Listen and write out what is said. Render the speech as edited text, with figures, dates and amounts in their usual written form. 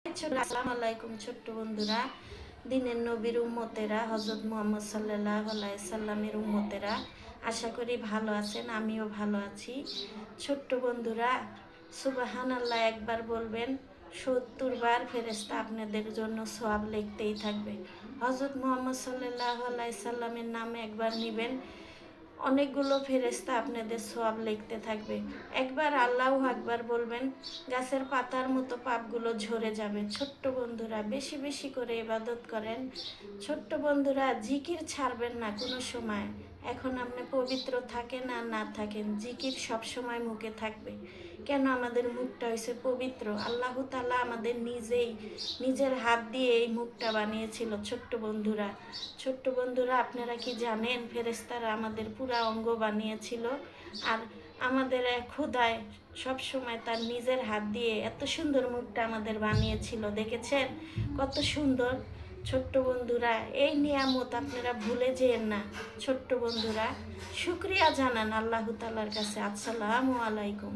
আসসালামু আলাইকুম ছোট্ট বন্ধুরা, দিনের নবীর উম্মতেরা, হযরত মুহাম্মদ সাল্লাল্লাহু আলাইহি সাল্লামের উম্মতেরা, আশা করি ভালো আছেন। আমিও ভালো আছি। ছোট্ট বন্ধুরা, সুবহানাল্লাহ একবার বলবেন, ৭০ বার ফেরেশতা আপনাদের জন্য সওয়াব লিখতেই থাকবে। হযরত মুহাম্মদ সাল্লাল্লাহু আলাইহি সাল্লামের নামে একবার নিবেন, অনেকগুলো ফেরেশতা আপনাদের সওয়াব লিখতে থাকবে। একবার আল্লাহু আকবার বলবেন, গাছের পাতার মতো পাপগুলো ঝরে যাবে। ছোট্ট বন্ধুরা, বেশি বেশি করে ইবাদত করেন। ছোট্ট বন্ধুরা, জিকির ছাড়বেন না কোনো সময়। এখন আপনি পবিত্র থাকেন আর না থাকেন, জিকির সব সময় মুখে থাকবে। কেন? আমাদের মুখটা হয়েছে পবিত্র। আল্লাহ তাআলা আমাদের নিজের হাত দিয়ে এই মুখটা বানিয়েছিল। ছোট্ট বন্ধুরা, আপনারা কি জানেন ফেরেশতারা আমাদের পুরা অঙ্গ বানিয়েছিল? আর আমাদের খোদায় সব সময় তার নিজের হাত দিয়ে এত সুন্দর মুখটা আমাদের বানিয়েছিল। দেখেছেন কত সুন্দর? ছোট্ট বন্ধুরা, এই নিয়ামত আপনারা ভুলে যেয়েন না। ছোট্ট বন্ধুরা, শুকরিয়া জানান আল্লাহ তাআলার কাছে। আসসালামু আলাইকুম।